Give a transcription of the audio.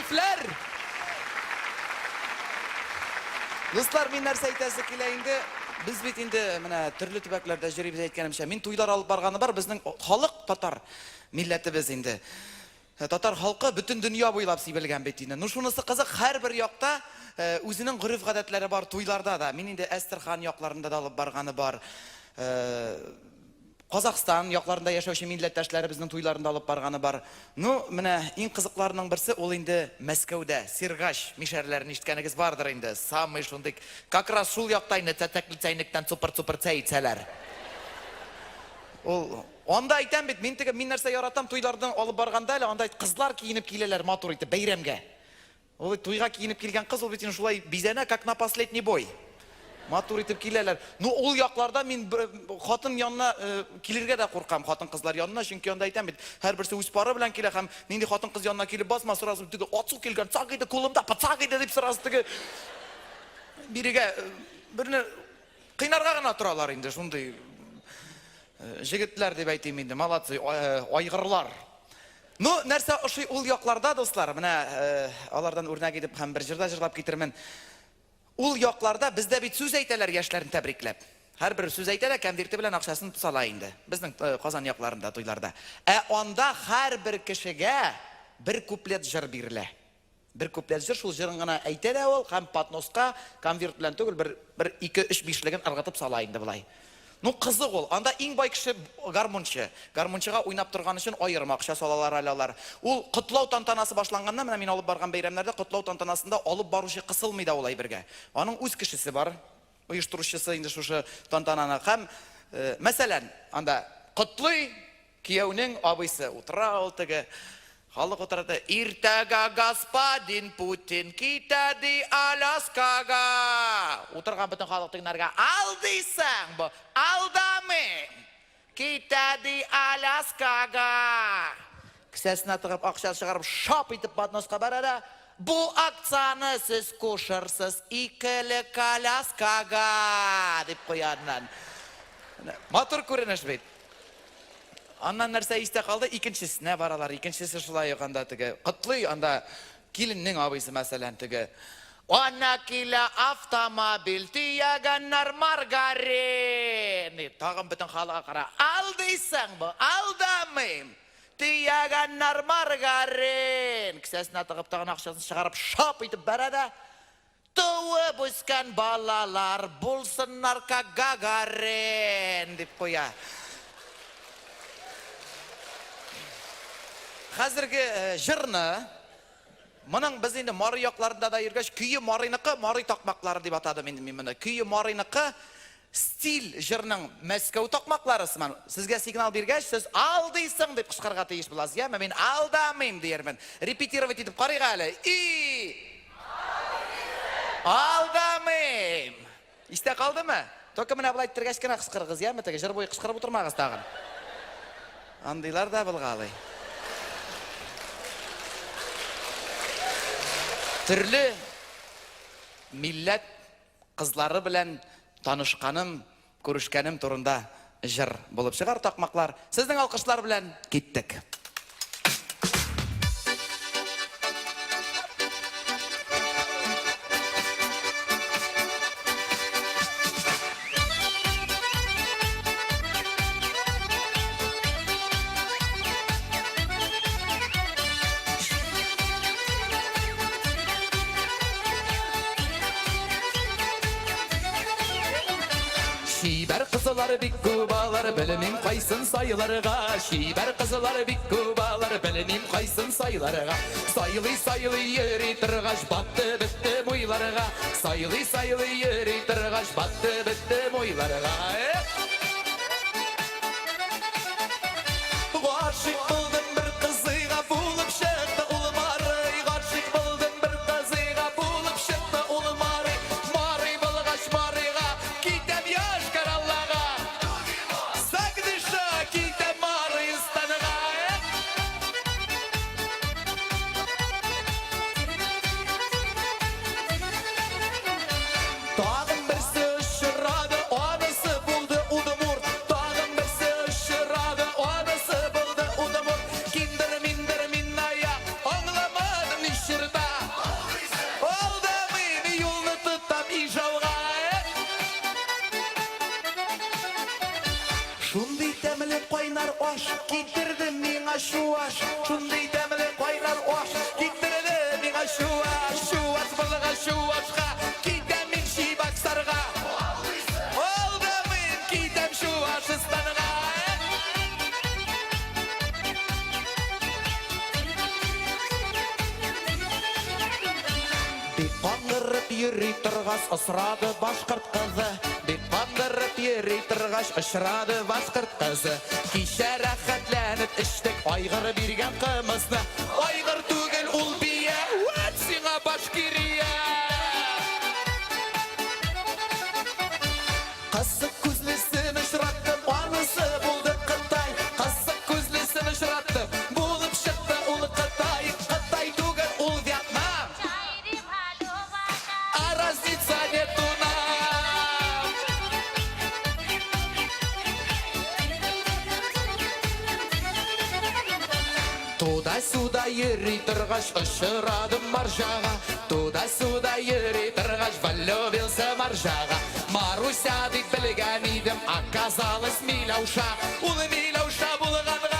keyifler. Dostlar, men narsa aytasi kelayindi. Biz bit endi mana turli tubaklarda jirib aytganimcha, men to'ylar olib borgani bor, bizning xalq tatar millatimiz endi. Tatar xalqi butun dunyo bo'ylab sevilgan betini. Nu shunisi qiziq, har bir yoqda o'zining urf-odatlari bor to'ylarda da. Men endi Astrxan yoqlarida da olib borgani bor. Qozog'iston yoqlarida yashovchi millatdoshlar bizning to'ylarida olib borgani bor. Nu, mana eng qiziqlarining birisi ol endi Moskvada Sergash misharlarini eshitganingiz bordir endi. Samый shunday, как раз shul yoqdayni tatakli chaynakdan super chaychalar. Onda aytam bit, men narsa yaratam to'ylardan olib borganda, onda qizlar kiyinib kelalar motor etib bayramga. Ol to'yga kiyinib kelgan qiz ol bitin shulay bizana как на последний бой. Motor etib kelalar. Nu ol yoqlarda men xotin yonına kelirga da qo'rqam, xotin qizlar yonına, chunki onda aytam bit, har birisi o'z pora bilan kelar ham, mendi xotin qiz yonına kelib bosma, so'rasi tigi otsuv kelgan, chaq edi qo'limda, pachaq edi deb so'rasi tigi biriga birini qiynarga gina turalar endi shunday. Jigitlar deb aytayım endi, malatsi, ayg'irlar. Nu, narsa o'sha ul yoqlarda do'stlar, mana alardan o'rnak edib ham bir jirda jirlab ketirman. Ul yoqlarda bizda bit so'z aytalar yoshlarni tabriklab. Har bir so'z aytalar, konverti bilan aqshasini tusala endi. Bizning Qozon yoqlarida to'ylarda. Onda har bir kishiga bir kuplet jir beriladi. Bir kuplet jir, shul jirin gina aytadi ol, ham patnosqa konvert bilan tugul bir 2-3 beshligin irg'itib sala endi bulay. Nu qiziq ol. Anda eng boy kishi garmonchi. Garmonchiga o'ynab turgan uchun ayırma aqsha solalar alalar. Ul qutlov tantanasi boshlangandan, mana men olib borgan bayramlarda qutlov tantanasida olib boruvchi qisilmaydi olay birga. Onun o'z kishisi bor. Uyushtiruvchisi endi shu tantanani ham masalan, anda qutluy kiyovning abisi o'tira oltiga xalq o'tiradi. Ertaga господин Putin ketadi Alaskaga. O'tirgan butun xalq tinglarga aldiysan bu, aldami. Ketadi Alaskaga. Kisasini tig'ib aqshani chiqarib shop etib patnosqa boradi. Bu aksiyani siz qo'shirsiz ikkili Alaskaga deb qo'yadilar. Motor ko'rinish bit. Andan narsa esda qoldi, ikkinchisine baralar, ikkinchisi shulay yo'qanda tigi. Qutli anda kelinning abisi masalan tigi. Ona kila avtomobil tiyaganlar margarin. Tag'in butun xalqqa qara. Aldiysan bu, aldamayim. Tiyaganlar margarin. Kisasini tag'ib tag'in aqshasini chiqarib shop etib barada. Tug'ib o'sgan balalar bo'lsinlar ka Gagarin deb qo'ya. Hozirgi jirni Mening biz endi mori yoqlarida da yurgash, kuyi moriniki, mori taqmoqlari deb atadim endi men buni. Kuyi moriniki stil jirning Moskva taqmoqlari men sizga signal bergach, siz aldiysan deb qishqirga tegish bilasiz-ya, men aldamayman deyarman. Repetirovat etib qarang hali. Aldamayman. İşte qaldimi? To'ka mana bulay tirgashgina qishqirgiz-ya, metaga jir bo'yi qishqirib o'tirmagiz tag'in. Andiylar da bilg'ali. Türlü millet qizlari bilan tanışkanım, ko'rishganim turunda jir bo'lib chiqar taqmoqlar. Sizning alqishlar bilan ketdik. Şiber kızıları bik kubalar bilinim kaysın sayılarga. Şiber kızıları bik kubalar bilinim kaysın sayılarga. Sayılı yeri tırgaş battı bitti boylarga. Sayılı yeri tırgaş battı bitti boylarga. Aşık buldum bir kızıga bulup şıktı ulmarı. Aşık buldum bir kızıga bulup şıktı ulmarı. Mari bulgaş mariga kitem yaş karallaga. Sakdışa kitem mari istanıga. Tağın birisi ışıradı, anası buldu udumur. Tağın birisi ışıradı, anası buldu udumur. Шундай тәмле қайнар аш, кетірді миңа шуаш. Шундай тәмле қайнар аш, кетірді миңа шуаш. Шуаш бұлыға шуашқа, кетем мен Шибаксарға. Олды мен кетем Шуашыстанға. Бек қаңғырып ери тұрғас, ұсырады башқұрт қызы. Бек қаңғырып ери тұрғаш, ұшырады башқұрт қызы. Кеше рахатләніп іштік айғыр берген қымызды. Айғыр түгіл ұл бие, өтсіңа Башкирия. Қысық көзлесін ұшыраттым, анысы болды Қытай. Қысық көзлесін ұшыраттым, болып шықты ұл Қытай. Қытай түгіл ұл Вьетнам. А разница нету нам. Туда-сюда ери тұрғаш, ұшырадым маржаға. Туда-сюда ери тұрғаш, влюбился маржаға. Маруся деп білген едім, оказалось Милауша. Улы Милауша болғанға